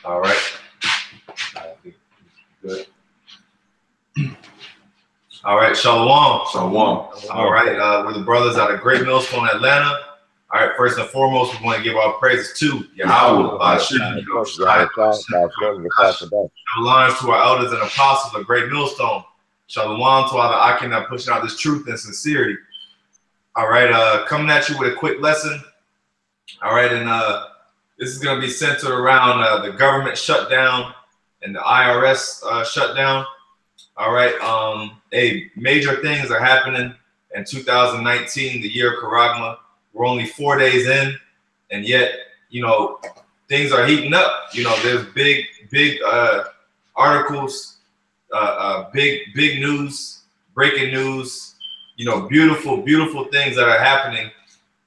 All right. Good. All right, Shalom. Shalom. All right, we're the brothers out of Great Millstone, Atlanta. All right, first and foremost, we want to give our praises to Yahawah, BAHASHAM. Shalom to our elders and apostles of Great Millstone. Shalom to all the Akim that pushing out this truth and sincerity. All right, coming at you with a quick lesson. All right, and this is going to be centered around the government shutdown and the IRS shutdown. All right, major things are happening in 2019, the year of Karagma. We're only 4 days in, and yet, you know, things are heating up. You know, there's big articles, big news, breaking news, you know, beautiful things that are happening.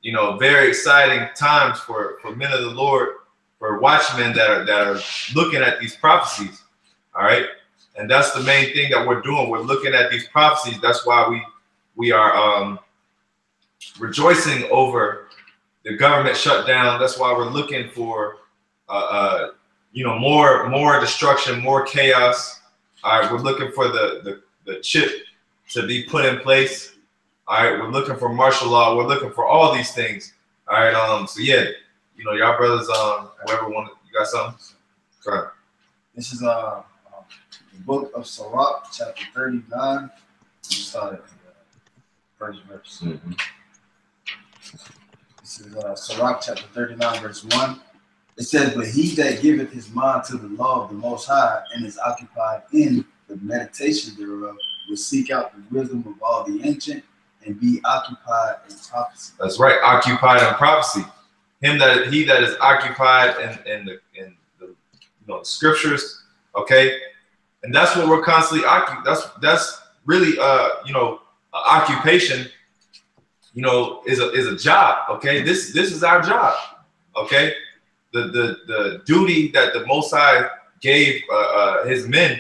You know, very exciting times for men of the Lord, for watchmen that are looking at these prophecies. All right. And that's the main thing that we're doing. We're looking at these prophecies. That's why we are rejoicing over the government shutdown. That's why we're looking for you know, more destruction, more chaos. All right, we're looking for the chip to be put in place. All right, we're looking for martial law. We're looking for all these things. All right, so yeah, you know, y'all brothers, whoever want, you got something? Go This is the book of Sirach, chapter 39. We started at the first verse. This is Sirach, chapter 39, verse 1. It says, "But he that giveth his mind to the law of the Most High and is occupied in the meditation thereof will seek out the wisdom of all the ancient and be occupied in prophecy." That's right, occupied in prophecy. He that is occupied in the you know, the scriptures. Okay. And that's what we're constantly occupied. That's really you know, occupation, you know, is a job. Okay, this is our job. Okay, the duty that the Most High gave his men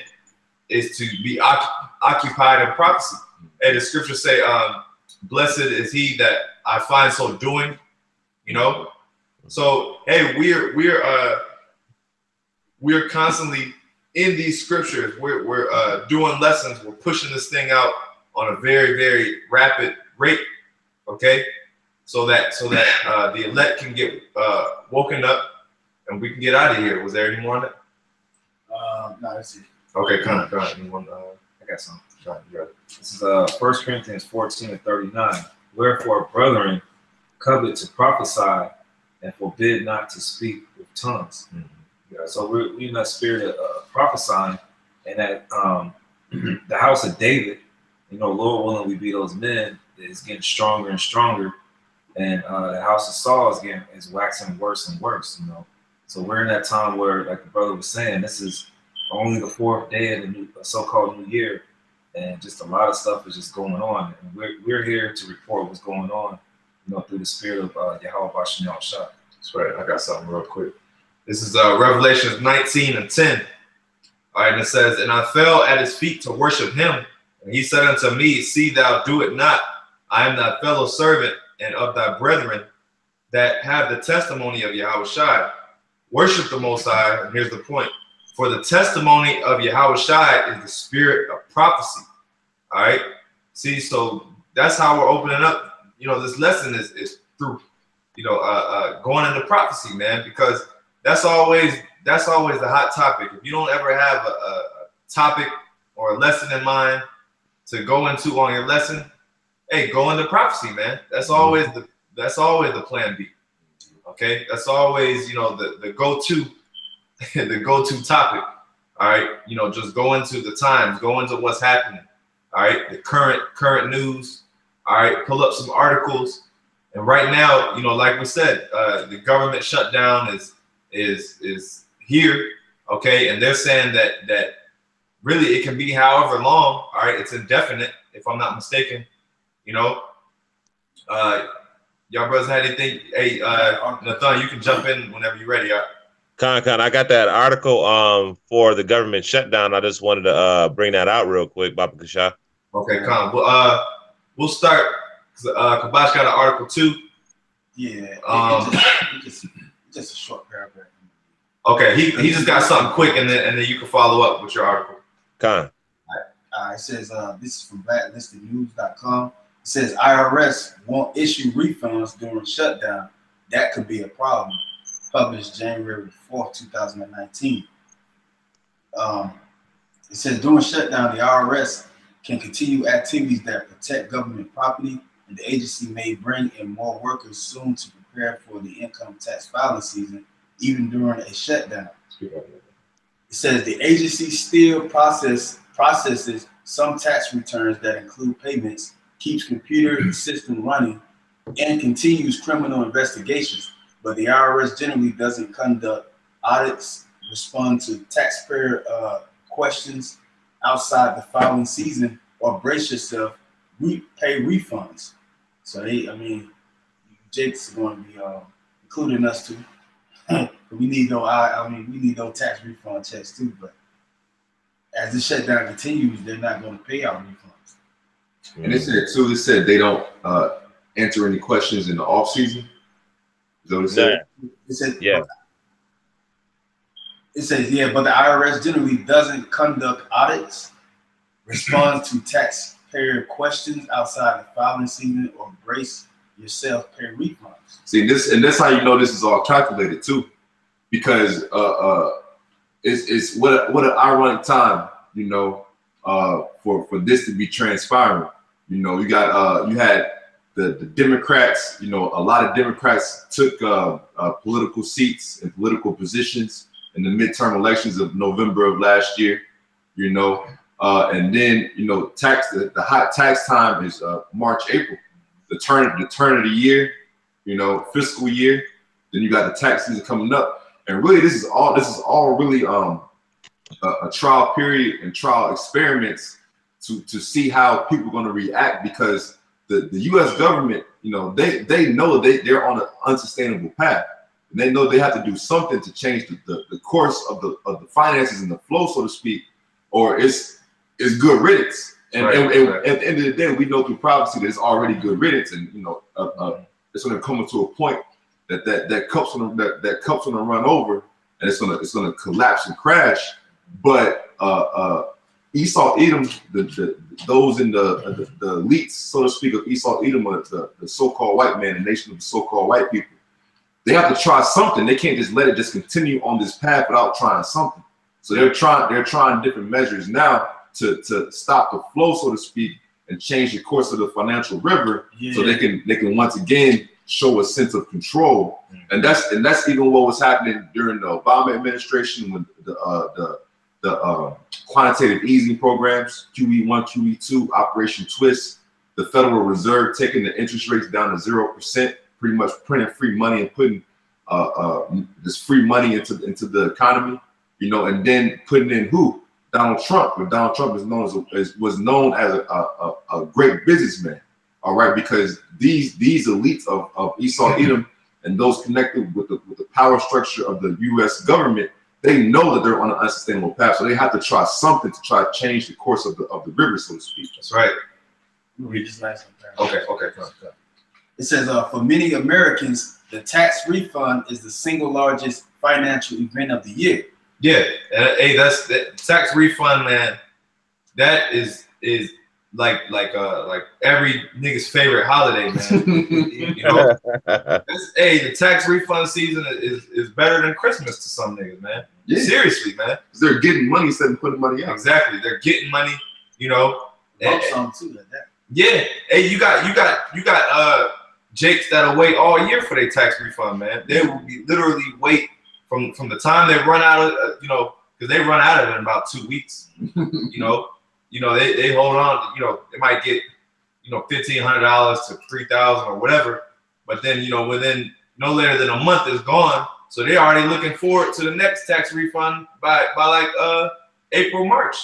is to be occupied in prophecy. And the scriptures say, "Blessed is he that I find so doing." You know, so hey, we're constantly in these scriptures. We're doing lessons. We're pushing this thing out on a very rapid rate. Okay, so that the elect can get woken up and we can get out of here. Was there any more on that? No, that's it. Okay, kind of. I got some. This is 1 Corinthians 14:39. "Wherefore, brethren, covet to prophesy and forbid not to speak with tongues." Yeah, so we're in that spirit of prophesying, and that the house of David, you know, Lord willing, we be those men, is getting stronger and stronger, and the house of Saul is waxing worse and worse. You know, so we're in that time where, like the brother was saying, this is only the 4th day of the so-called new year, and just a lot of stuff is just going on, and we're here to report what's going on, you know, through the spirit of YAHAWAH BAHASHAM. That's right. I got something real quick. This is Revelation 19:10. All right, and it says, "And I fell at his feet to worship him. And he said unto me, See thou do it not. I am thy fellow servant and of thy brethren that have the testimony of Yahawashi. Worship the Most High." And here's the point. "For the testimony of Yahawashi is the spirit of prophecy." All right. See, so that's how we're opening up. You know, this lesson is through, you know, going into prophecy, man, because that's always the hot topic. If you don't ever have a topic or a lesson in mind to go into on your lesson, hey, go into prophecy, man. That's always the plan B. Okay, that's always, you know, the go-to the go-to topic. All right, you know, just go into the times, go into what's happening. All right, the current news. All right, pull up some articles. And right now, you know, like we said, the government shutdown is here. Okay, and they're saying that really it can be however long. All right, it's indefinite, if I'm not mistaken. You know, y'all brothers had anything? Hey, Nathan, you can jump in whenever you're ready. Con, I got that article for the government shutdown. I just wanted to bring that out real quick, Baba Kasha. Okay, Con. Well, we'll start. Kabash got an article too. Yeah, just a short paragraph. Okay, he just got something quick, and then you can follow up with your article. Con. It says this is from blacklistednews.com. It says IRS won't issue refunds during shutdown. That could be a problem. Published January 4th, 2019. It says during shutdown, the IRS can continue activities that protect government property, and the agency may bring in more workers soon to prepare for the income tax filing season, even during a shutdown. It says the agency still processes some tax returns that include payments, keeps computer system running, and continues criminal investigations. But the IRS generally doesn't conduct audits, respond to taxpayer questions outside the filing season, or brace yourself, pay refunds. So Jake's going to be including us too. We need we need those tax refund checks too. But as the shutdown continues, they're not going to pay out refunds. And it said too. It said they don't answer any questions in the off season. Is that what it said? It says, yeah. It says, yeah, but the IRS generally doesn't conduct audits, respond to taxpayer questions outside the filing season, or brace yourself pay refunds. See, that's how you know this is all calculated too, because it's what an ironic time, you know, for this to be transpiring. You know, you had the Democrats, you know, a lot of Democrats took political seats and political positions in the midterm elections of November of last year, you know, and then, you know, the hot tax time is March, April, the turn of the year, you know, fiscal year. Then you got the tax season coming up, and really this is all really a trial period and trial experiments to see how people are going to react, because the U.S. government, you know, they know they're on an unsustainable path. And they know they have to do something to change the course of the finances and the flow, so to speak, or it's good riddance. And, right. At the end of the day, we know through prophecy that it's already good riddance, and you know it's going to come to a point that cup's going to run over, and it's going to collapse and crash. But Esau, Edom, those in the elites, so to speak, of Esau, Edom, the so-called white man, the nation of the so-called white people. They have to try something. They can't just let it just continue on this path without trying something. So they're trying different measures now to stop the flow, so to speak, and change the course of the financial river, so they can once again show a sense of control. And that's even what was happening during the Obama administration when the quantitative easing programs, QE1, QE2, Operation Twist, the Federal Reserve taking the interest rates down to 0%. Pretty much printing free money and putting this free money into the economy, you know, and then putting in who? Donald Trump. But Donald Trump was known as a great businessman, all right, because these elites of Esau, Edom, and those connected with the power structure of the U.S. government, they know that they're on an unsustainable path, so they have to try something to try to change the course of the river, so to speak. That's right. Read this last one. Okay. It says, for many Americans, the tax refund is the single largest financial event of the year. Yeah, hey, that's that tax refund, man. That is like every nigga's favorite holiday, man. You know, the tax refund season is better than Christmas to some niggas, man. Yeah. Seriously, man. Because they're getting money instead of putting money out. Exactly, they're getting money. You know, some too, like that. Yeah, hey, you got Jakes that'll wait all year for their tax refund, man. They will be literally wait from the time they run out of, you know, because they run out of it in about 2 weeks. you know, they hold on. You know, they might get, you know, $1,500 to $3,000 or whatever, but then, you know, within no later than a month is gone. So they're already looking forward to the next tax refund by like April, March.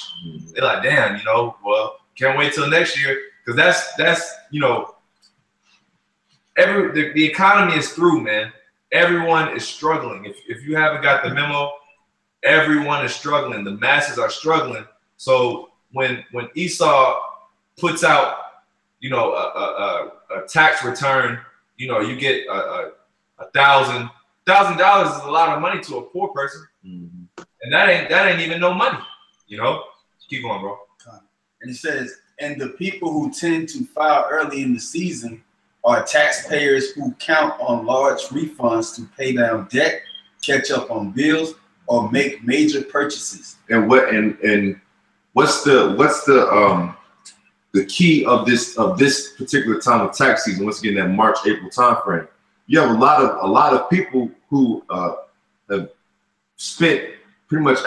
They're like, damn, you know, well, can't wait till next year, because that's you know. The economy is through, man. Everyone is struggling. If you haven't got the memo, everyone is struggling. The masses are struggling. So when Esau puts out, you know, a tax return, you know, you get $1,000, $1,000 is a lot of money to a poor person, Mm-hmm. and that ain't even no money. You know, keep going, bro. And it says, and the people who tend to file early in the season are taxpayers who count on large refunds to pay down debt, catch up on bills, or make major purchases. And what's the key of this particular time of tax season? Once again, that March, April time frame, you have a lot of people who have spent pretty much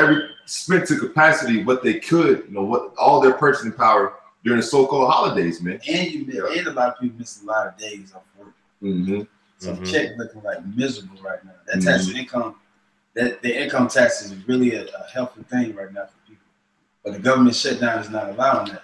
spent to capacity what they could, what all their purchasing power during the so-called holidays, man. And and a lot of people miss a lot of days off work. Mm-hmm. So the check looking like miserable right now. That tax income, the income tax is really a helpful thing right now for people. But the government shutdown is not allowing that.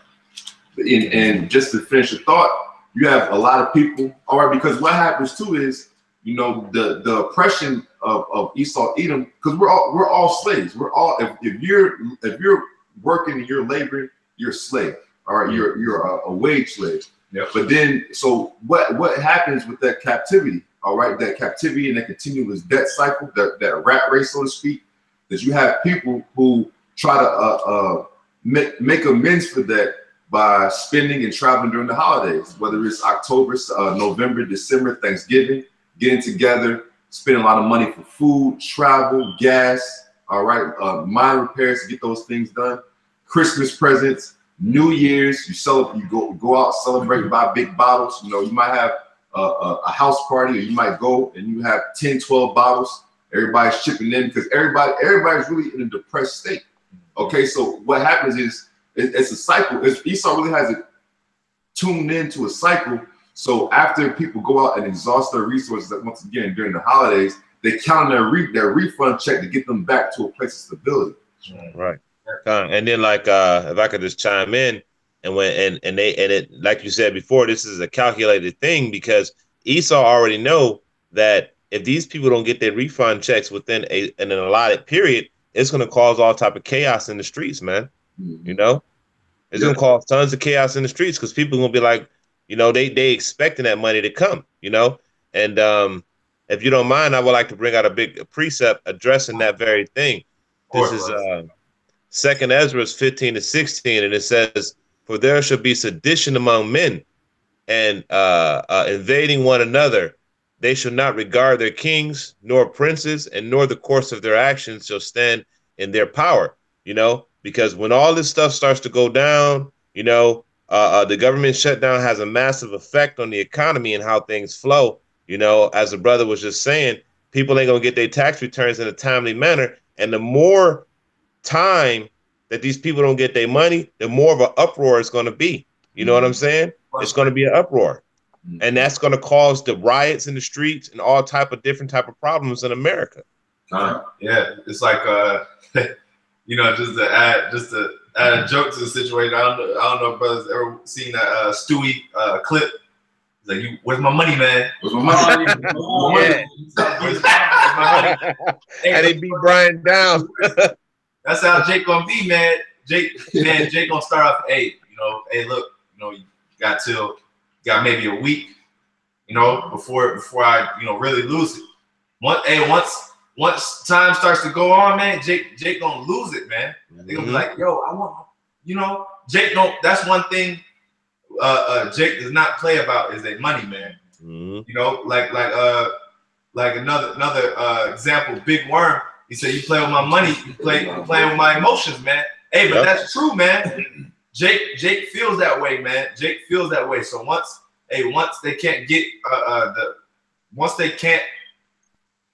And just to finish the thought, you have a lot of people, all right, because what happens too is, the oppression of Esau, Edom, because we're all slaves. We're all, if you're working and you're laboring, you're a slave. All right, you're a wage slave. Yeah. But then, so what happens with that captivity? All right, that captivity and that continuous debt cycle, that rat race, so to speak, that you have people who try to make amends for that by spending and traveling during the holidays, whether it's October, November, December, Thanksgiving, getting together, spending a lot of money for food, travel, gas, all right, mine repairs to get those things done, Christmas presents, New Year's, you go out, celebrate, buy big bottles. You might have a house party, or you might go and you have 10, 12 bottles. Everybody's chipping in because everybody's really in a depressed state. Okay, so what happens is it's a cycle. Esau really has it tuned into a cycle. So after people go out and exhaust their resources, once again during the holidays, they count their refund check to get them back to a place of stability. Right. And then, like, if I could just chime in, and it, like you said before, this is a calculated thing because Esau already know that if these people don't get their refund checks within an allotted period, it's going to cause all type of chaos in the streets, man. Mm-hmm. It's going to cause tons of chaos in the streets because people are going to be like, they expecting that money to come, and if you don't mind, I would like to bring out a big precept addressing that very thing. This is 2nd Ezra 15-16, and it says, "For there shall be sedition among men, and invading one another. They shall not regard their kings, nor princes, and nor the course of their actions shall stand in their power." Because when all this stuff starts to go down, the government shutdown has a massive effect on the economy and how things flow. As the brother was just saying, people ain't gonna get their tax returns in a timely manner, and the more time that these people don't get their money, the more of an uproar it's going to be. You know what I'm saying? It's going to be an uproar, and that's going to cause the riots in the streets and all different type of problems in America. Yeah, it's like just to add a joke to the situation. I don't know if brothers ever seen that Stewie clip. He's like, "Where's my money, man? Where's my money?" Where's my money? And he beat Brian down. That's how Jake gonna be, man. Jake gonna start off, hey, look, you got maybe a week, before I, really lose it. Once time starts to go on, man, Jake gonna lose it, man. They gonna be like, yo, I want, Jake don't. That's one thing. Jake does not play about is their money, man. Like another example, Big Worm. He said, "You play with my money, you playing with my emotions, man." Hey, but that's true, man. Jake feels that way, man. Jake feels that way. So once they can't get once they can't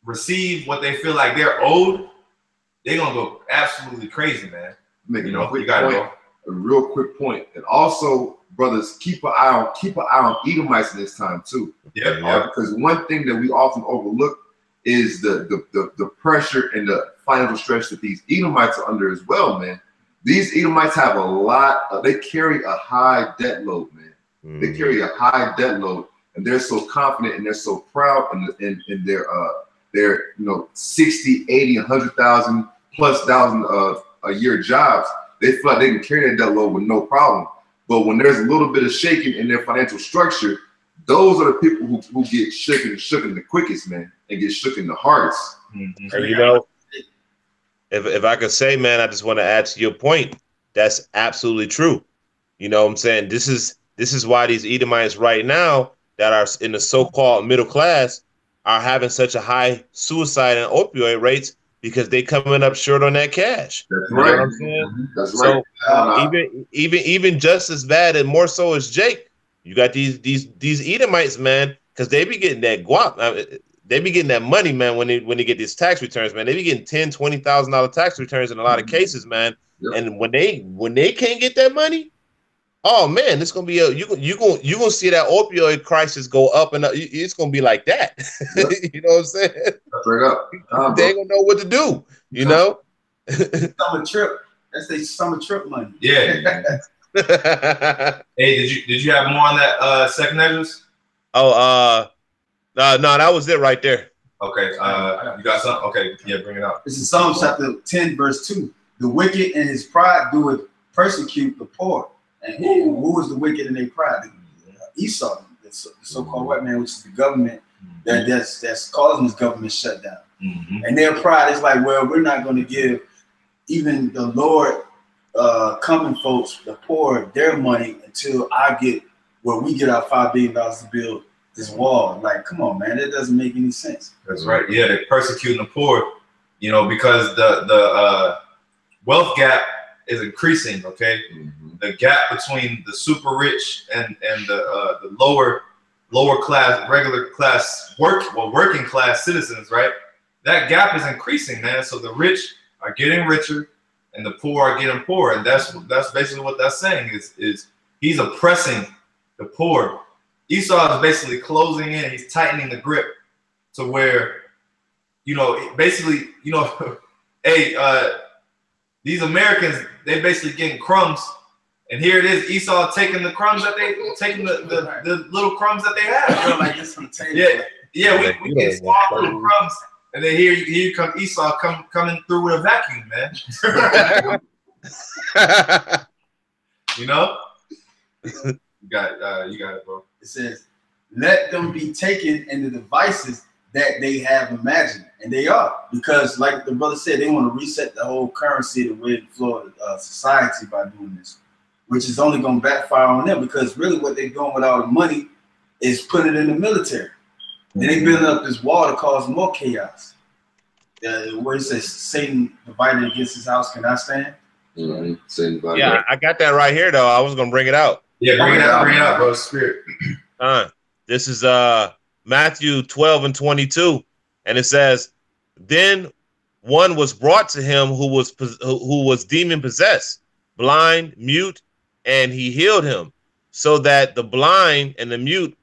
receive what they feel like they're owed, they're gonna go absolutely crazy, man. A real quick point, and also, brothers, keep an eye on Edomites in this time too. Yeah. Because one thing that we often overlook is the pressure and the financial stress that these Edomites are under as well, man. These Edomites have they carry a high debt load, man. They carry a high debt load, and they're so confident and they're so proud in their 60, 80, 100,000 plus a year jobs. They feel like they can carry that debt load with no problem. But when there's a little bit of shaking in their financial structure, those are the people who get shook the quickest, man, and get shook the hardest. And you know, if I could say, man, I just want to add to your point. That's absolutely true. You know what I'm saying? This is why these Edomites right now that are in the so-called middle class are having such a high suicide and opioid rates, because they coming up short on that cash. That's You right. know what I'm saying? That's So right. even just as bad and more so as Jake, you got these Edomites, man, because they be getting that guap. They be getting that money, man, when they get these tax returns, man. They be getting $10,000-$20,000 tax returns in a lot of cases, man. Yep. And when they can't get that money, oh man, it's gonna be you gonna see that opioid crisis go up and up. It's gonna be like that. Yep. You know what I'm saying? Straight up. They ain't gonna know what to do. You know. Summer trip. That's the summer trip money. Yeah. Hey, did you have more on that second address? Oh, no, that was it right there. Okay, you got something? Okay, yeah, bring it up. This is Psalm chapter 10, verse 2. The wicked in his pride doeth persecute the poor. And who is the wicked in their pride? Esau, the so-called white man, which is the government that's causing this government shutdown. And their pride is like, well, we're not going to give even the Lord coming folks, the poor, their money until we get our $5 billion to build this wall. Like, come on, man, that doesn't make any sense. That's right. Yeah, they're persecuting the poor, you know, because the wealth gap is increasing. Okay, the gap between the super rich and the lower class, regular class, working class citizens, right? That gap is increasing, man. So the rich are getting richer and the poor are getting poorer, and that's basically what that's saying is he's oppressing the poor. Esau is basically closing in. He's tightening the grip to where, you know, basically, you know, hey, these Americans, they basically getting crumbs, and here it is, Esau taking the crumbs that the little crumbs that they have. Like this on the table. Yeah, we get small little crumbs, and then here come Esau coming through with a vacuum, man. You know, you got it, bro. It says, "Let them be taken in the devices that they have imagined," and they are, because, like the brother said, they want to reset the whole currency, the way the flow of society by doing this, which is only going to backfire on them, because really what they're doing with all the money is putting it in the military. And they building up this wall to cause more chaos. Where it says, "Satan divided against his house cannot stand." Yeah, I got that right here though. I was gonna bring it out. Yeah, bring it out, bro. Spirit. This is Matthew 12:22, and it says, "Then one was brought to him who was demon possessed, blind, mute, and he healed him, so that the blind and the mute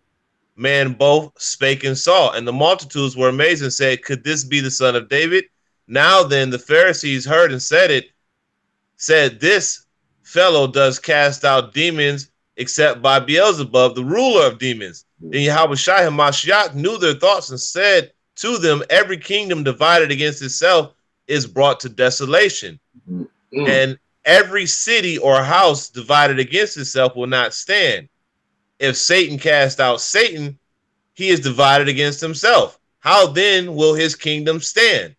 man both spake and saw. And the multitudes were amazed and said, Could this be the son of David? Now then the Pharisees heard and said, This fellow does cast out demons except by Beelzebub, the ruler of demons. Then YAHAWASHI HaMashiach knew their thoughts and said to them, Every kingdom divided against itself is brought to desolation. And every city or house divided against itself will not stand. If Satan cast out Satan, he is divided against himself. How then will his kingdom stand?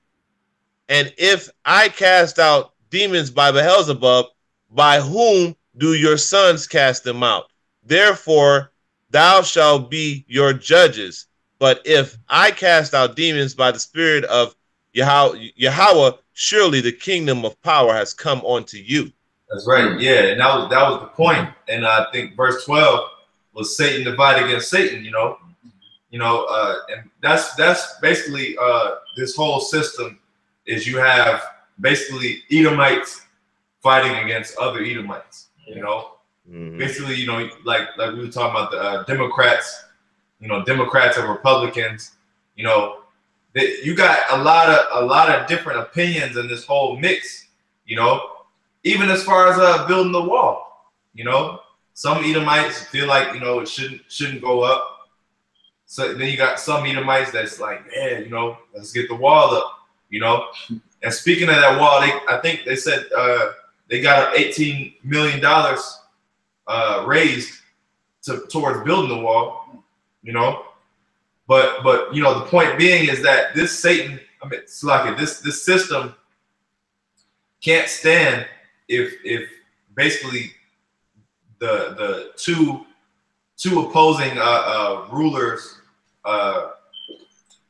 And if I cast out demons by Beelzebub, by whom do your sons cast them out? Therefore, thou shalt be your judges. But if I cast out demons by the Spirit of Yahweh, surely the kingdom of power has come onto you. That's right. Yeah, and that was the point. And I think verse 12 was Satan divided against Satan. And that's basically this whole system is you have basically Edomites fighting against other Edomites. Basically, like we were talking about the Democrats. Democrats and Republicans. You got a lot of different opinions in this whole mix. Even as far as building the wall. Some Edomites feel like it shouldn't go up. So then you got some Edomites that's like, yeah, let's get the wall up. And speaking of that wall, I think they said they got $18 million raised towards building the wall. you know. But you know, the point being is that this Satan, I mean, Slaki, this system can't stand if basically the two opposing rulers,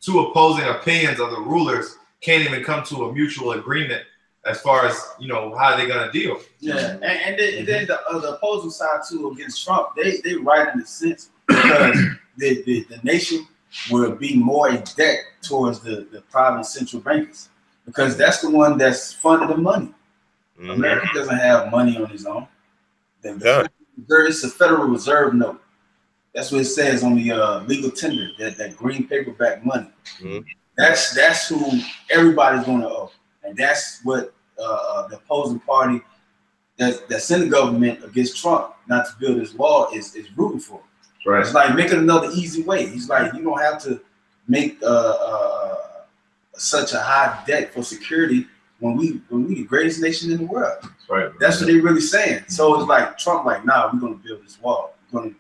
two opposing opinions of the rulers can't even come to a mutual agreement as far as, you know, how they're gonna deal. Yeah, and then the opposing side too against Trump, they right in the sense because the nation will be more in debt towards the private central bankers because that's the one that's funding the money. America doesn't have money on its own. It's a Federal Reserve note. That's what it says on the legal tender, that green paperback money. That's who everybody's going to owe, and that's what the opposing party that's in the government against Trump not to build this wall is rooting for. Right. It's like making another easy way. He's like, you don't have to make such a high debt for security when we the greatest nation in the world. Right. That's what they're really saying. So it's like Trump, like, nah, we're gonna build this wall. We're gonna,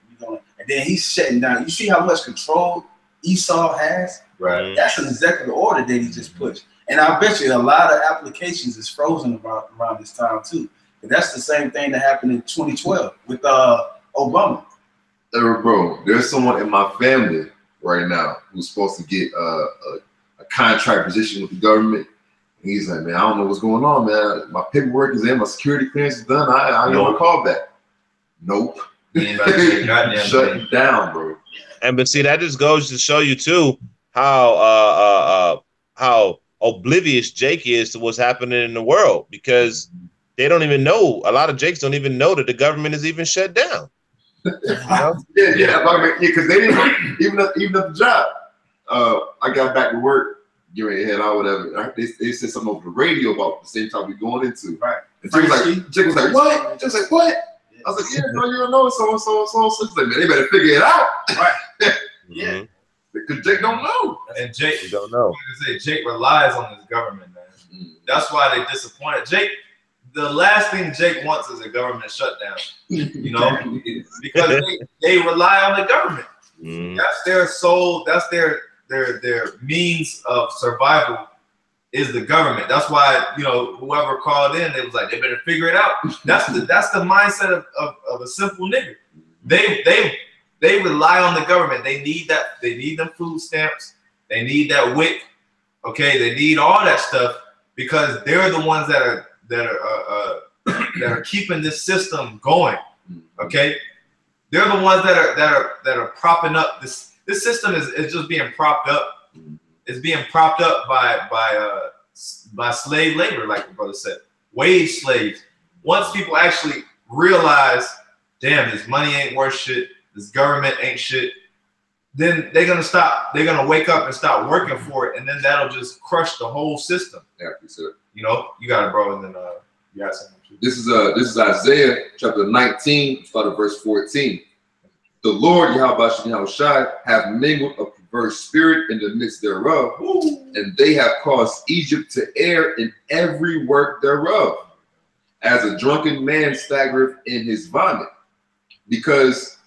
and then he's shutting down. You see how much control Esau has? Right. That's an executive order that he just pushed. And I bet you a lot of applications is frozen around this time too. But that's the same thing that happened in 2012 with Obama. Bro, there's someone in my family right now who's supposed to get a contract position with the government. And he's like, man, I don't know what's going on, man. My paperwork is in, my security clearance is done. I don't want to call back. Nope. Shut it down, bro. And but see, that just goes to show you too how oblivious Jake is to what's happening in the world, because they don't even know. A lot of Jakes don't even know that the government is even shut down. Yeah, because they didn't even at the job. I got back to work, get ready to head out, whatever. They said something over the radio about the same topic we're going into. Right. And Jake was like, what? Just like, what? I was like, yeah, no, you don't know so. She's like, man, they better figure it out. Right. Yeah. Because Jake don't know. And Jake don't know. Jake relies on his government, man. That's why they disappointed. Jake, the last thing Jake wants is a government shutdown. You know, because they rely on the government. That's their soul. That's their means of survival is the government. That's why, you know, whoever called in, they was like, they better figure it out. That's the mindset of a simple nigga. They rely on the government. They need that. They need them food stamps. They need that WIC. Okay, they need all that stuff because they're the ones that are keeping this system going. Okay, they're the ones that are propping up this system is just being propped up. It's being propped up by slave labor, like the brother said, wage slaves. Once people actually realize, damn, this money ain't worth shit, this government ain't shit, then they're gonna stop. They're gonna wake up and stop working for it, and then that'll just crush the whole system. Yeah, sir. You know, you got it, bro, and then you got something too. This is Isaiah chapter 19, start at verse 14. The Lord YAHAWASHI have mingled a perverse spirit in the midst thereof, and they have caused Egypt to err in every work thereof, as a drunken man staggereth in his vomit, because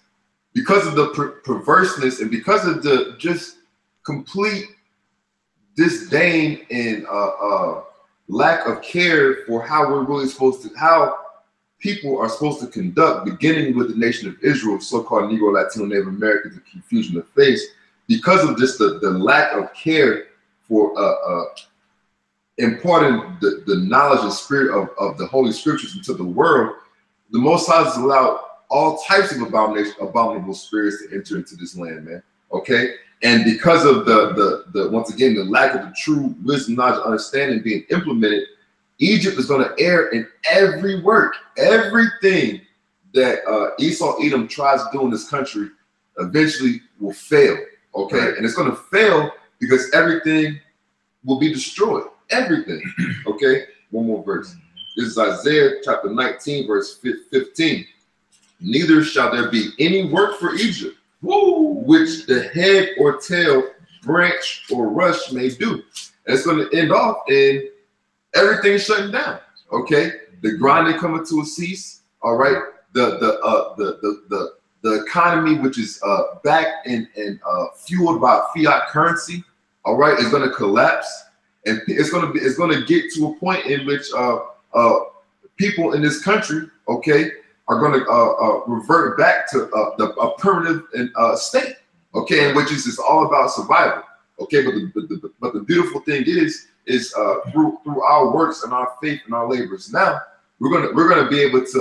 of the perverseness and because of the just complete disdain and lack of care for how we're really supposed to, how people are supposed to conduct, beginning with the nation of Israel, so-called Negro, Latino, Native Americans, the confusion of face, because of just the lack of care for imparting the knowledge and spirit of the Holy Scriptures into the world. The Most High has allowed all types of abominable spirits to enter into this land, man. Okay, and because of the once again the lack of the true wisdom, knowledge, understanding being implemented, Egypt is going to err in every work, everything that Esau Edom tries to do in this country eventually will fail. Okay, right. And it's going to fail because everything will be destroyed. Everything. Okay, one more verse. This is Isaiah chapter 19, verse 15. Neither shall there be any work for Egypt, which the head or tail, branch or rush may do. And it's going to end off in everything shutting down. Okay, the grinding coming to a cease. All right, the the economy, which is backed and fueled by fiat currency, all right, is going to collapse, and it's going to get to a point in which people in this country, okay, are going to revert back to a primitive state, okay, in which is all about survival, okay. But the beautiful thing is through our works and our faith and our labors now, we're gonna be able to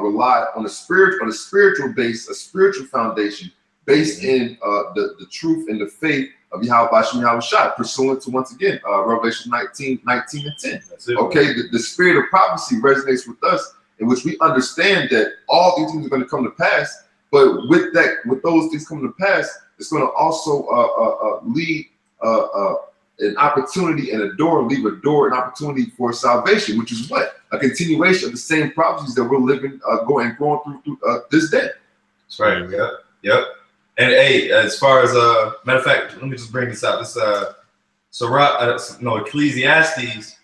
rely on a spiritual base, a spiritual foundation based in the truth and the faith of YAHAWASHI, pursuant to, once again, Revelation 19 and 10. Okay, the spirit of prophecy resonates with us, in which we understand that all these things are going to come to pass. But with those things coming to pass, it's going to also lead an opportunity and leave a door, an opportunity for salvation, which is what? A continuation of the same prophecies that we're living, going through this day. That's right. Yep. Yep. And hey, as far as matter of fact, let me just bring this out. This Ecclesiastes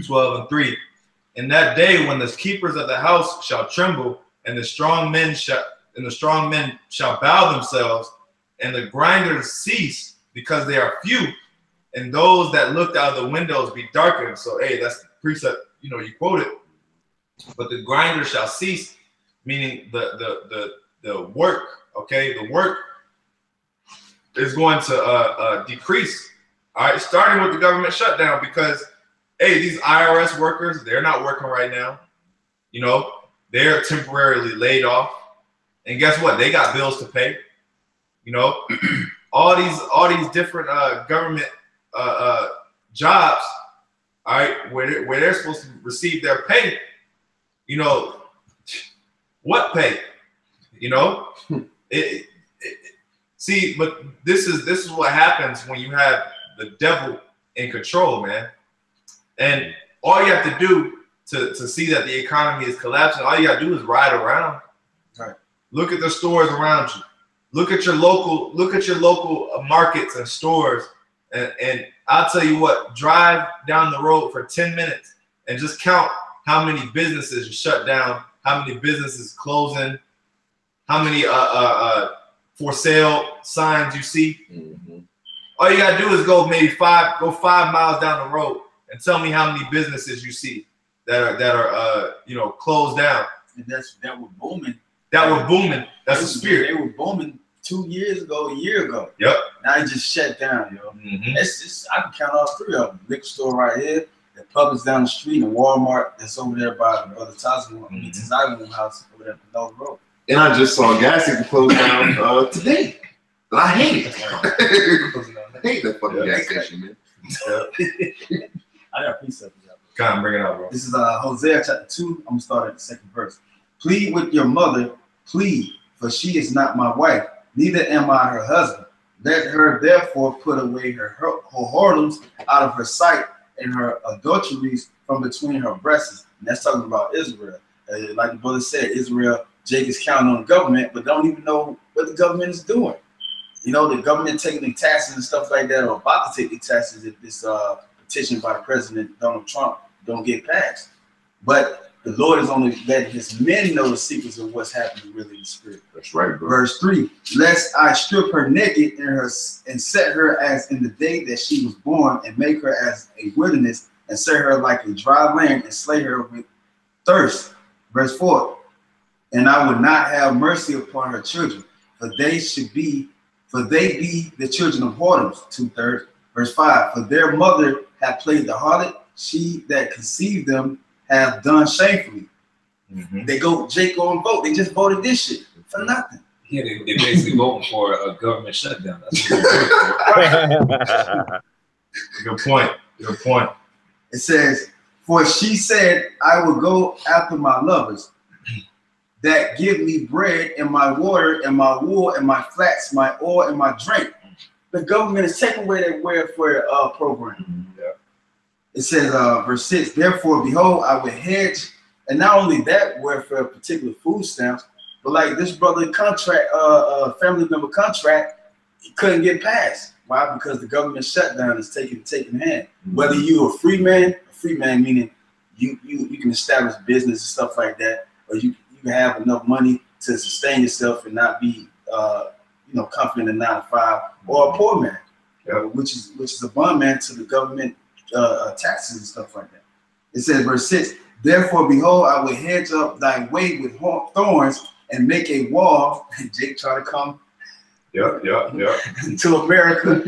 12:3. In that day, when the keepers of the house shall tremble, and the strong men shall bow themselves, and the grinders cease because they are few, and those that looked out of the windows be darkened. So hey, that's the precept, you know, you quoted. But the grinder shall cease, meaning the work, okay, the work is going to decrease. All right, starting with the government shutdown, because hey, these IRS workers, they're not working right now. You know, they're temporarily laid off, and guess what? They got bills to pay. You know, all these different government jobs, all right, where they're supposed to receive their pay. You know, what pay? You know, see, but this is what happens when you have the devil in control, man. And all you have to do to see that the economy is collapsing, all you got to do is ride around. Right. Look at the stores around you. Look at your local markets and stores. And I'll tell you what, drive down the road for 10 minutes and just count how many businesses are shut down, how many businesses closing, how many for sale signs you see. Mm-hmm. All you gotta do is go 5 miles down the road and tell me how many businesses you see that are you know, closed down. And that were booming. That were booming. That's the spirit. They were booming 2 years ago, a year ago. Yep. Now they just shut down, yo. Mm-hmm. It's just, I can count all 3 of them. Liquor store right here, the Publix down the street, and Walmart that's over there by the Brother Tazman house over there on the road. And I just saw a gas station close down today. And I hate it. I hate that fucking gas station, man. I got a precept for y'all. Come on, bring it out, bro. This is Hosea chapter 2. I'm gonna start at the 2nd verse. Plead with your mother, plead, for she is not my wife, neither am I her husband. Let her therefore put away her whoredoms out of her sight, and her adulteries from between her breasts. And that's talking about Israel. Like the brother said, Israel, Jake is counting on the government, but don't even know what the government is doing. You know, the government taking the taxes and stuff like that, or about to take the taxes if this petition by the President Donald Trump don't get passed. But the Lord is only letting his men know the secrets of what's happening really in the spirit. That's right, bro. Verse 3, lest I strip her naked and set her as in the day that she was born, and make her as a wilderness, and set her like a dry land, and slay her with thirst. Verse 4, and I would not have mercy upon her children, for they be the children of whoredoms. 2/3. Verse 5, for their mother hath played the harlot, she that conceived them have done shamefully. Mm-hmm. They go and vote. They just voted this shit for nothing. Yeah, they basically voting for a government shutdown. That's what Good point. Good point. It says, for she said, I will go after my lovers that give me bread and my water and my wool and my flax, my oil and my drink. The government is taking away that welfare program. Mm-hmm. Yeah. It says, verse 6, therefore, behold, I will hedge, and not only that welfare, particular food stamps, but like this brother contract, family member contract, he couldn't get passed. Why? Because the government shutdown is taking hand. Mm-hmm. Whether you're a free man meaning you can establish business and stuff like that, or you can have enough money to sustain yourself and not be, you know, comfortable in a 9-to-5, or a poor man, which is a bond man to the government taxes and stuff like that. It says, verse 6, therefore, behold, I will hedge up thy way with thorns and make a wall. And Jake try to come to America.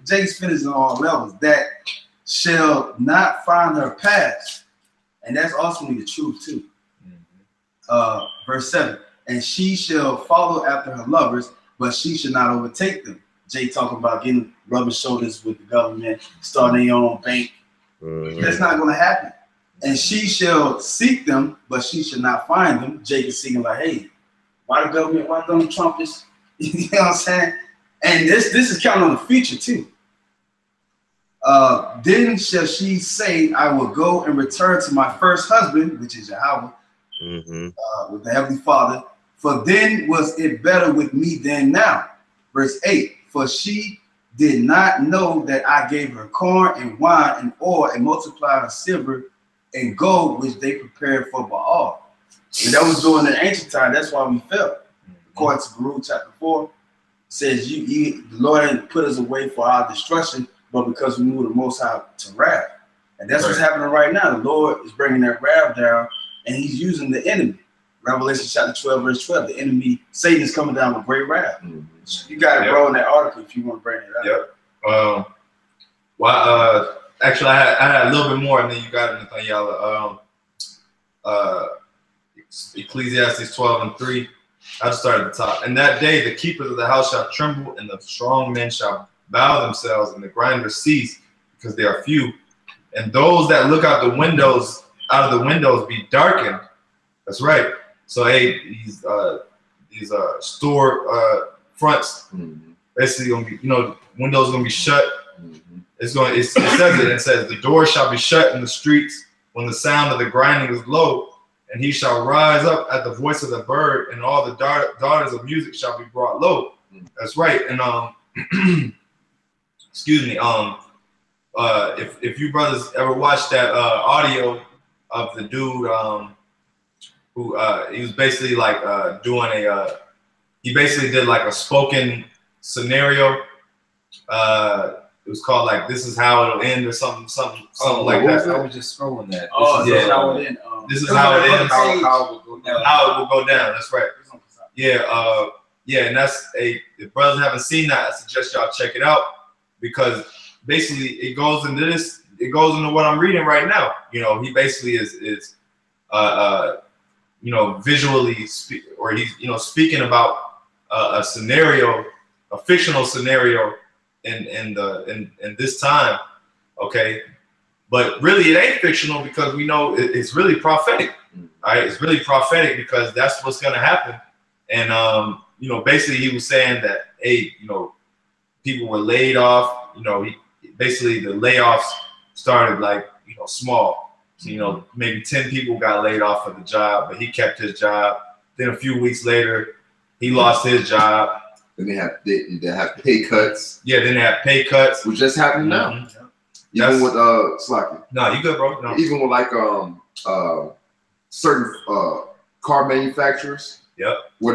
Jake's finished on all levels. That shall not find her path. And that's ultimately the truth too. Verse 7, and she shall follow after her lovers, but she shall not overtake them. Jay talking about getting rubbing shoulders with the government, starting their own bank. That's not going to happen. And she shall seek them, but she shall not find them. Jake is seeking like, hey, why the government, why Donald Trump is, you know what I'm saying? And this is counting on the future too. Then shall she say, I will go and return to my first husband, which is Yahawah, with the Heavenly Father. For then was it better with me than now. Verse 8, for she did not know that I gave her corn and wine and oil and multiplied her silver and gold, which they prepared for Baal. And that was during the ancient time. That's why we fell. According to Baruch chapter 4, it says, the Lord didn't put us away for our destruction, but because we moved the Most High to wrath. And that's what's happening right now. The Lord is bringing that wrath down, and he's using the enemy. Revelation chapter 12, verse 12, the enemy, Satan, is coming down with great wrath. You got it, bro, in that article if you want to bring it up. Well, actually, I had a little bit more, and then you got it, Nathaniel. Ecclesiastes 12:3. I'll start at the top. And that day the keepers of the house shall tremble, and the strong men shall bow themselves, and the grinders cease, because they are few. And those that look out of the windows be darkened. That's right. So hey, these store fronts basically gonna be, you know, windows gonna be shut. It says the door shall be shut in the streets when the sound of the grinding is low, and he shall rise up at the voice of the bird, and all the daughters of music shall be brought low. That's right. And excuse me, if you brothers ever watched that audio of the dude who he was basically like doing he basically did like a spoken scenario. It was called like "This is how it'll end" or something like that. I was just scrolling that. This is how it ends. This is how it ends. How it will go down. How it will go down. That's right. Yeah. Yeah, and that's if brothers haven't seen that, I suggest y'all check it out, because basically it goes into this. It goes into what I'm reading right now. You know, he basically is you know, visually he's speaking about a scenario, a fictional scenario in this time, okay? But really it ain't fictional, because we know it's really prophetic. All right, it's really prophetic, because that's what's gonna happen. And you know, basically he was saying that, hey, you know, people were laid off. You know, basically the layoffs started like, you know, small. So, you know, maybe 10 people got laid off of the job, but he kept his job. Then a few weeks later, he lost his job. Then they have pay cuts. Yeah, then they have pay cuts. Which just happened now. Even with Slacky. No, you good, bro. No. Even with like certain car manufacturers. Yep. Where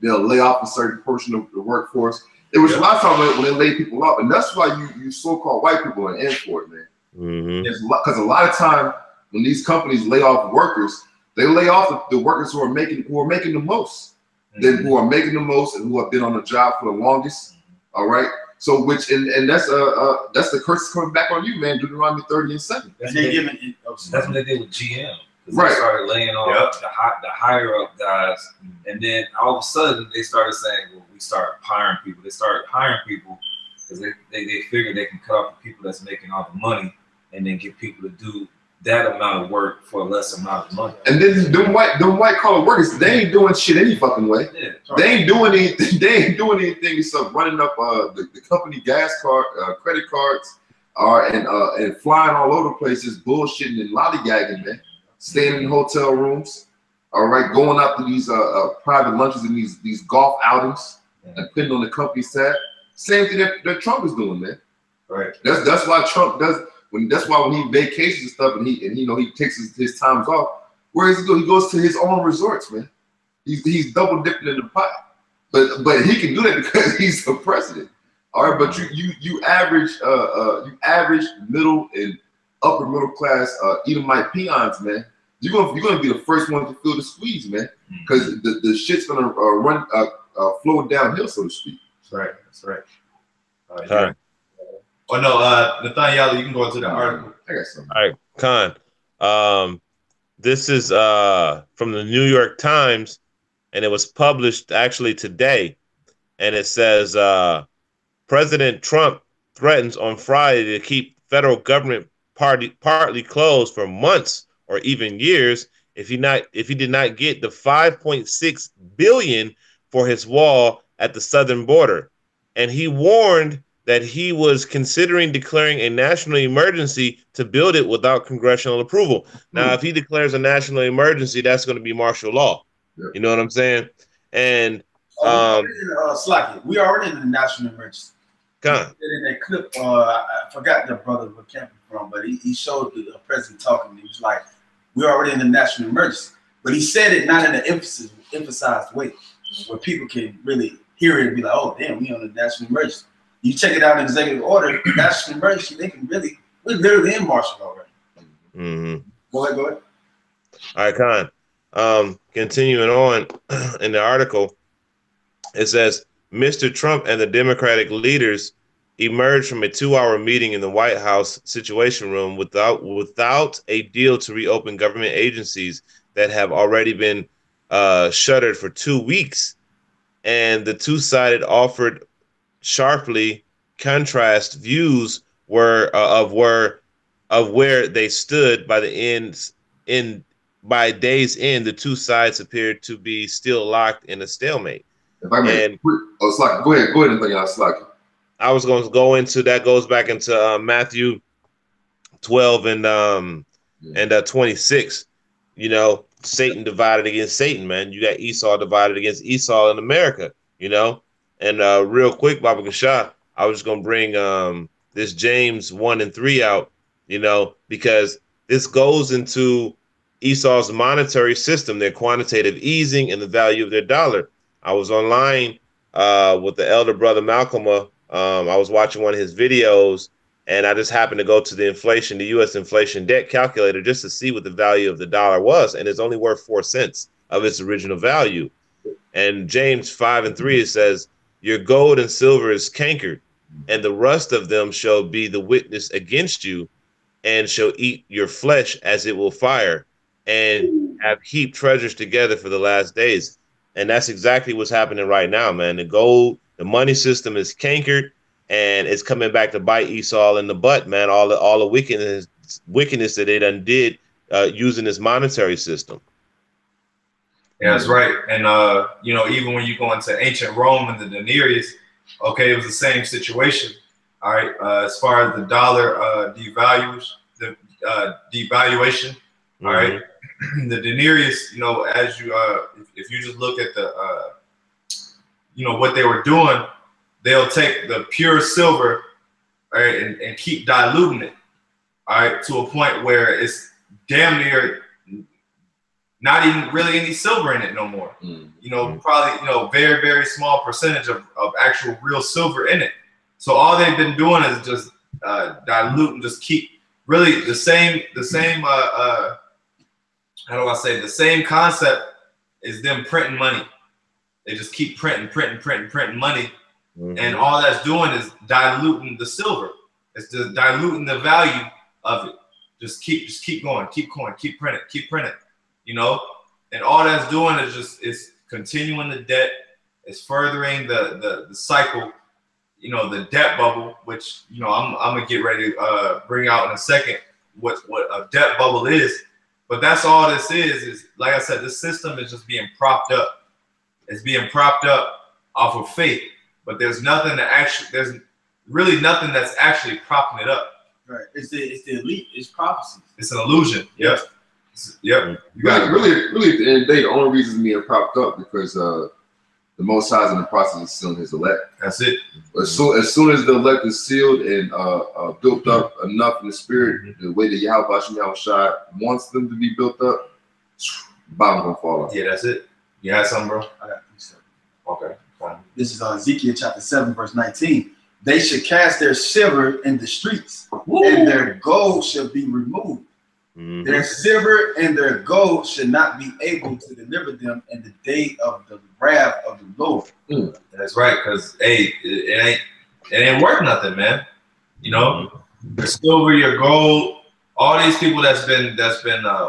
they'll lay off a certain portion of the workforce. It was a lot of times when they lay people off, and that's why you so-called white people are in for it, man. Because a lot of time when these companies lay off workers, they lay off the workers who are making the most, who are making the most and who have been on the job for the longest. All right. So and that's the curse coming back on you, man. Deuteronomy 30:7. That's what they did with GM. Right. They started laying off the higher up guys, and then all of a sudden they started saying, well, we start hiring people. They started hiring people because they figured they can cut off the people that's making all the money, and then get people to do that amount of work for a less amount of money. And then them white collar workers, they ain't doing shit any fucking way. Yeah, they ain't doing anything. They ain't doing anything except running up the company gas card, credit cards, and flying all over the place, just bullshitting and lollygagging, man. Staying in hotel rooms, all right, going out to these private lunches and these golf outings, and putting on the company's tab. Same thing that Trump is doing, man. Right. That's why Trump does. That's why when he vacations and stuff, and he takes his times off, Where does he go? He goes to his own resorts, man. He's double dipping in the pot. But he can do that because he's the president. All right, but you average middle and upper middle class Edomite peons, man. You're gonna be the first one to feel the squeeze, man, because the shit's gonna flow downhill, so to speak. That's right. That's right. Yeah. Oh no, Nathaniel, you can go into the article. I got something. All right, Khan. This is from the New York Times, and it was published actually today, and it says President Trump threatens on Friday to keep federal government partly closed for months or even years if he did not get the $5.6 billion for his wall at the southern border. And he warned that he was considering declaring a national emergency to build it without congressional approval. Now, if he declares a national emergency, that's going to be martial law. Yeah. You know what I'm saying? And Slacky, we already in the national emergency. In that clip, I forgot the brother where came from, but he showed the president talking. He was like, "We're already in the national emergency," but he said it not in an emphasized way, where people can really hear it and be like, "Oh, damn, we on the national emergency." You check it out in executive order, national emergency. They can we're literally in martial law already. Go ahead. All right, Khan. Continuing on in the article, it says Mr. Trump and the Democratic leaders emerged from a 2-hour meeting in the White House Situation Room without a deal to reopen government agencies that have already been shuttered for 2 weeks, and the two-sided offered sharply contrast views of where they stood by day's end. The two sides appeared to be still locked in a stalemate. If I may, Slacky, go ahead, Slacky. I was going to go into that. Goes back into Matthew 12 and 26. You know, Satan divided against Satan, man. You got Esau divided against Esau in America. You know, and real quick, Baba Kashah, I was just going to bring this James 1 and 3 out. You know, because this goes into Esau's monetary system, their quantitative easing, and the value of their dollar. I was online with the elder brother Malcolm. I was watching one of his videos, and I just happened to go to the U.S. inflation debt calculator just to see what the value of the dollar was, and it's only worth 4 cents of its original value. And James 5 and 3, it says, "Your gold and silver is cankered, and the rust of them shall be the witness against you, and shall eat your flesh as it will fire, and have heaped treasures together for the last days." And that's exactly what's happening right now, man. The gold, the money system is cankered, and it's coming back to bite Esau in the butt, man. All the wickedness that they done did using this monetary system. Yeah, that's right. And you know, even when you go into ancient Rome and the denarius, okay, it was the same situation. All right, as far as the dollar devaluation, all right. The denarius, you know, as you if you just look at the you know what they were doing, they'll take the pure silver, all right, and keep diluting it, all right, to a point where it's damn near not even really any silver in it no more. You know, probably, you know, very, very small percentage of actual real silver in it. So all they've been doing is just dilute and just keep really the same how do I say, the same concept is them printing money. They just keep printing money. And all that's doing is diluting the silver. It's just diluting the value of it. Just keep going, keep printing, you know? And all that's doing is continuing the debt. It's furthering the cycle, you know, the debt bubble, which, you know, I'm gonna get ready to bring out in a second what a debt bubble is. But that's all this is like I said, this system is just being propped up. It's being propped up off of faith, but there's really nothing that's actually propping it up. Right. It's the elite. It's prophecy. It's an illusion. Yep. Yep. Really, at the end of the day, the only reason it's being propped up because the Most High is in the process of sealing His elect. That's it. As soon as the elect is sealed and built up enough in the spirit, the way that YAHAWASHI wants them to be built up, bottom gonna fall off. Yeah, that's it. You had something, bro? I got 3 seconds. Okay, fine. This is Ezekiel chapter 7, verse 19. They should cast their silver in the streets, and their gold shall be removed. Their silver and their gold should not be able to deliver them in the day of the wrath of the Lord. That's right, because hey, it ain't worth nothing, man. You know, your silver, your gold, all these people that's been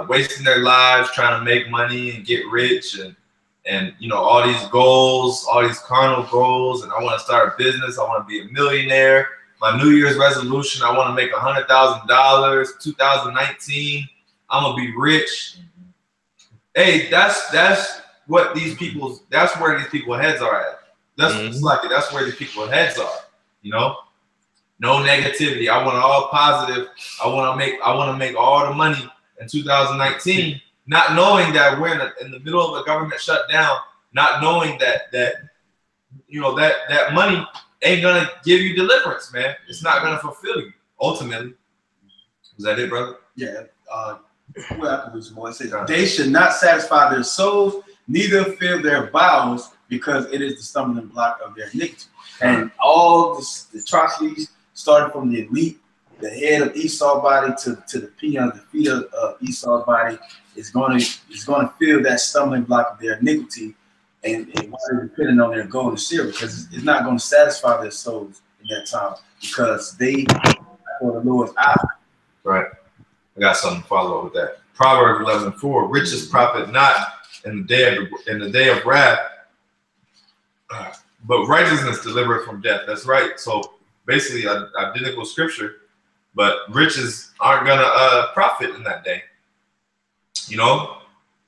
wasting their lives trying to make money and get rich, and you know, all these goals, all these carnal goals, and I want to start a business, I want to be a millionaire. My New Year's resolution, I want to make $100,000, 2019, I'm gonna be rich. Hey, that's what these people's, that's where these people's heads are at. That's like it. That's where these people's heads are. You know, no negativity. I want all positive. I want to make all the money in 2019, not knowing that we're in the middle of a government shutdown, not knowing that you know that money ain't gonna give you deliverance, man. It's not gonna fulfill you ultimately. Is that it, brother? Yeah. Well, I can read some more. It says, they should not satisfy their souls, neither fill their bowels, because it is the stumbling block of their iniquity. And all the atrocities started from the elite, the head of Esau's body to the peons, the feet of Esau's body is going to feel that stumbling block of their iniquity, and why they're depending on their gold and silver, because it's not going to satisfy their souls in that time, because they for the Lord's eye. Right. I got something to follow up with that. Proverbs 11:4, riches profit not in the day of wrath, but righteousness delivereth from death. That's right. So basically, identical scripture, but riches aren't gonna profit in that day. You know,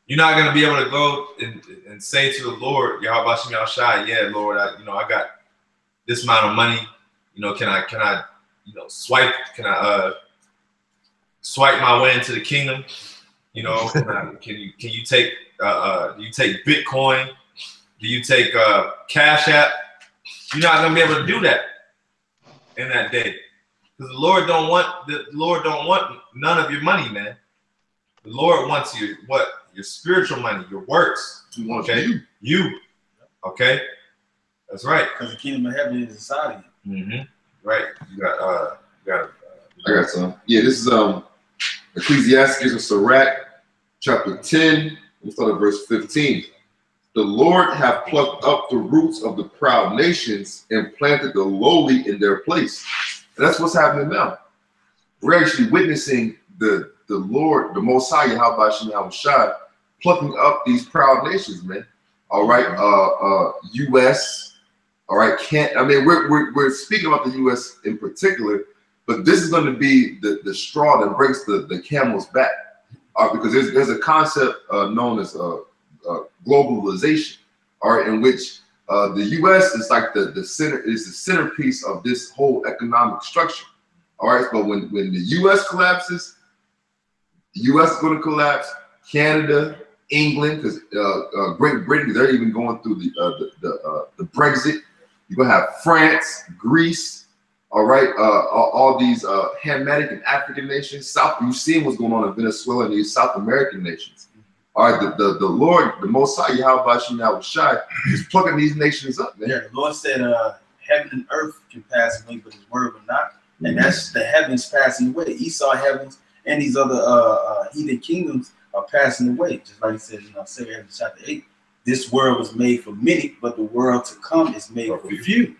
you're not gonna be able to go and say to the Lord, YAHAWASHI, yeah, Lord, I got this amount of money. You know, can I, you know, swipe my way into the kingdom? You know, can you take do you take Bitcoin? Do you take Cash App? You're not gonna be able to do that in that day, because the Lord don't want none of your money, man. The Lord wants your spiritual money, your works. Okay, you. Okay, that's right. Because the kingdom of heaven is inside of you. Right. You got. I got some. Yeah, this is Ecclesiastes of Sirach, chapter 10. We'll start at verse 15. The Lord hath plucked up the roots of the proud nations and planted the lowly in their place. And that's what's happening now. We're actually witnessing the Lord, the Most High, YAHAWASHI, plucking up these proud nations, man. All right, U.S. All right, we're speaking about the U.S. in particular, but this is going to be the straw that breaks the camel's back, because there's a concept known as globalization, all right, in which the U.S. is like the centerpiece of this whole economic structure, all right. But when the U.S. collapses, the U.S. is going to collapse. Canada, England, because Great Britain, they're even going through the Brexit. You're gonna have France, Greece, all right, all these Hamitic and African nations. You've seen what's going on in Venezuela and these South American nations. All right, the Lord, the Most High, YAHAWASHI, is plucking these nations up, man. Yeah, the Lord said, heaven and earth can pass away, but His word will not. And that's the heavens passing away. Esau heavens and these other heathen kingdoms are passing away, just like He said in 2 Corinthians chapter 8. This world was made for many, but the world to come is made for few.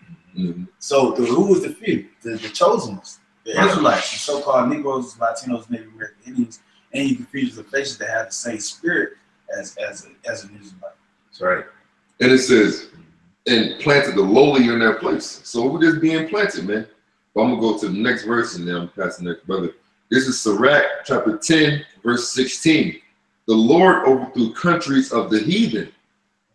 So who was the few? The chosen ones, the Israelites, the so-called Negroes, Latinos, Native American Indians, and you can feature the faces that have the same spirit as an Israelite. That's right. And it says, and planted the lowly in their place. So we're just being planted, man. But I'm gonna go to the next verse and then I'm passing the next brother. This is Sirach chapter 10, verse 16. The Lord overthrew countries of the heathen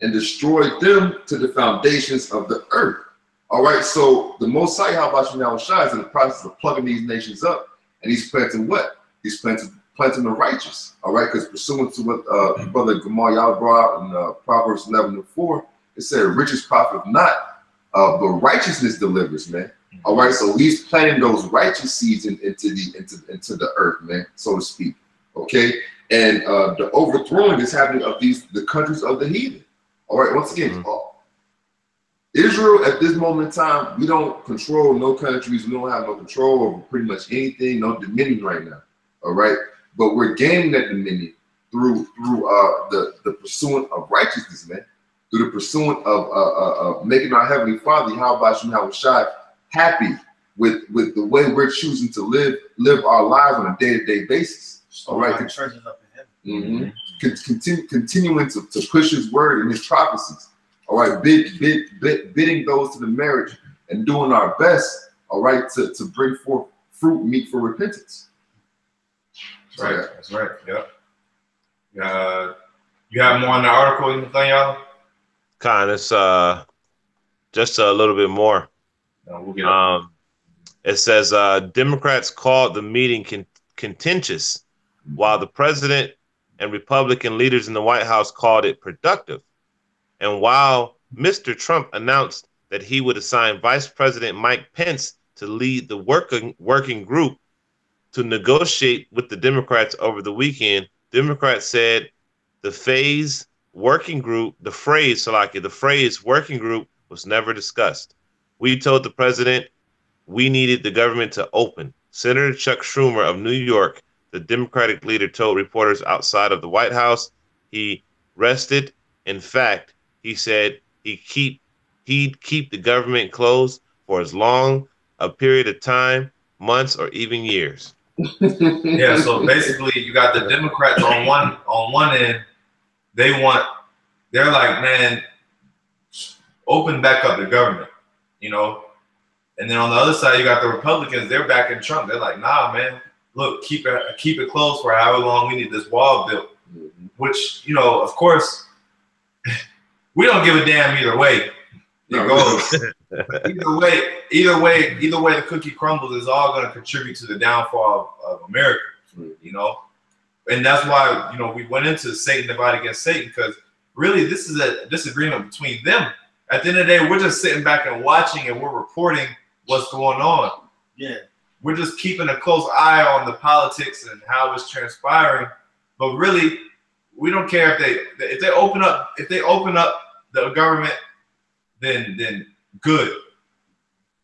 and destroyed them to the foundations of the earth. All right, so the Most High YAHAWASHI is in the process of plugging these nations up, and He's planting what? He's planting the righteous. All right, because pursuant to what Brother Gamal Yah brought out in Proverbs 11:4, it said, "Riches profit not, but righteousness delivers." Man. All right, so He's planting those righteous seeds into the earth, man, so to speak. Okay, And the overthrowing is happening of the countries of the heathen. All right, once again, Israel at this moment in time, we don't control no countries. We don't have no control over pretty much anything, no dominion right now. All right, but we're gaining that dominion through the pursuit of righteousness, man. Through the pursuit of making our Heavenly Father, YAHAWASHI, happy with the way we're choosing to live our lives on a day-to-day basis. All right, treasures up in heaven. Continuing to push His word and His prophecies. All right, bidding those to the marriage and doing our best. All right, to bring forth fruit meet for repentance. That's right. That's right. Yep. You have more on the article, anything, y'all? Con, it's just a little bit more. No, we'll get it says Democrats called the meeting contentious, while the president and Republican leaders in the White House called it productive. And while Mr. Trump announced that he would assign Vice President Mike Pence to lead the working group to negotiate with the Democrats over the weekend, Democrats said the phrase working group was never discussed. We told the president we needed the government to open. Senator Chuck Schumer of New York, the Democratic leader, told reporters outside of the White House he rested. In fact, he said he'd keep the government closed for as long a period of time, months or even years. Yeah, so basically you got the Democrats on one end, they're like, man, open back up the government, you know. And then on the other side, you got the Republicans, they're backing Trump. They're like, nah, man, look, keep it closed for however long we need this wall built. Which, you know, of course, we don't give a damn either way it goes. either way the cookie crumbles is all going to contribute to the downfall of America, you know. And that's why, you know, we went into Satan divided against Satan, because really this is a disagreement between them. At the end of the day, we're just sitting back and watching, and we're reporting what's going on. Yeah, we're just keeping a close eye on the politics and how it's transpiring. But really, we don't care if they open up the government, then good,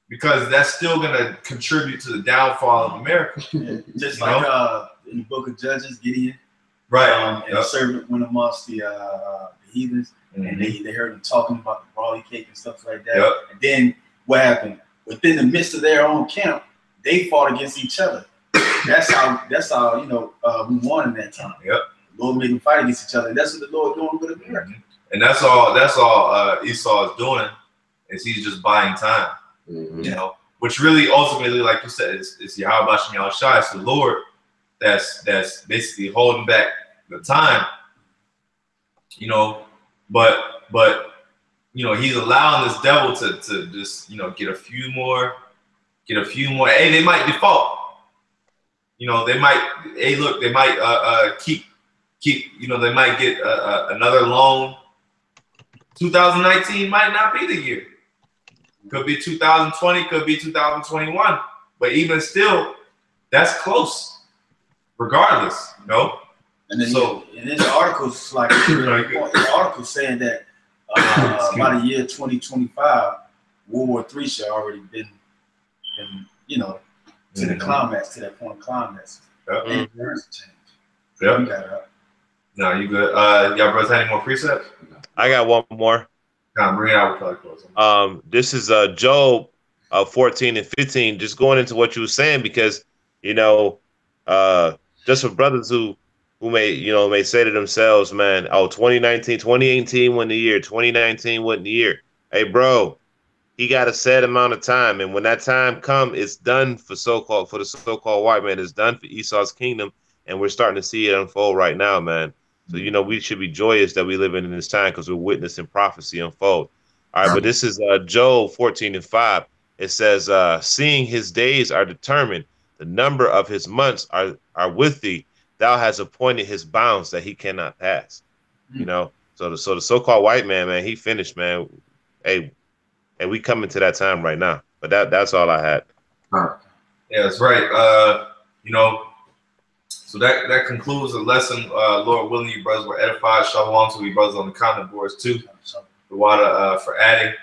because that's still going to contribute to the downfall of America. Yeah. Just like in the book of Judges, Gideon, right? And the servant went amongst the heathens, and they heard him talking about the barley cake and stuff like that. Yep. And then what happened? Within the midst of their own camp, they fought against each other. That's how you know we won in that time. Yep. The Lord made them fight against each other. That's what the Lord doing with America. And that's all Esau is doing, is he's just buying time. You know, which really ultimately, like you said, it's YAHAWASHI. It's the Lord that's basically holding back the time. You know, but you know, he's allowing this devil to just, you know, get a few more. Hey, they might default. You know, they might. Hey, look, they might keep. You know, they might get another loan. 2019 might not be the year. Could be 2020. Could be 2021. But even still, that's close. Regardless, you know. And then in the articles, like the article saying that by the year 2025, World War III should already been you know, to the climax, to that point of climax. Yep. And currency change. Yep. You got it up. No, you good. Y'all brothers have any more precepts? I got one more. Bring it out. We'll close. This is Job 14 and 15. Just going into what you were saying, because, you know, just for brothers who may say to themselves, man, oh, 2018 wasn't the year. 2019 wasn't the year. Hey, bro, he got a set amount of time, and when that time come, it's done for the so-called white man. It's done for Esau's kingdom, and we're starting to see it unfold right now, man. So, you know, we should be joyous that we live in this time, because we're witnessing prophecy unfold. All right, but this is Job 14 and 5. It says, seeing his days are determined, the number of his months are with thee. Thou hast appointed his bounds that he cannot pass. You know, so the so-called white man, he finished, man. Hey, and we coming to that time right now. But that's all I had. Yeah, that's right. You know, So that concludes the lesson. Lord willing, you brothers were edified. Shalom to you brothers on the comment boards too. The water for adding,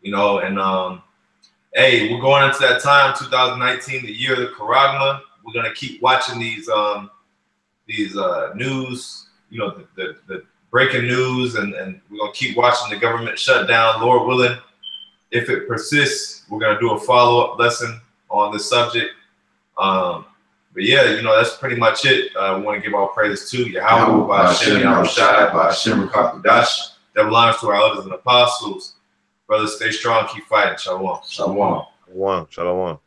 you know, and hey, we're going into that time, 2019, the year of the Charagma. We're gonna keep watching these news, you know, the breaking news, and we're gonna keep watching the government shutdown. Lord willing, if it persists, we're gonna do a follow-up lesson on this subject. But yeah, you know, that's pretty much it. We want to give our praises to Yahawah, BAHASHAM, YAHAWASHI, BAHASHAM, Rakakudash. Double honors to our elders and apostles. Brothers, stay strong, keep fighting. Shalom. Shalom. Shalom. Shalom.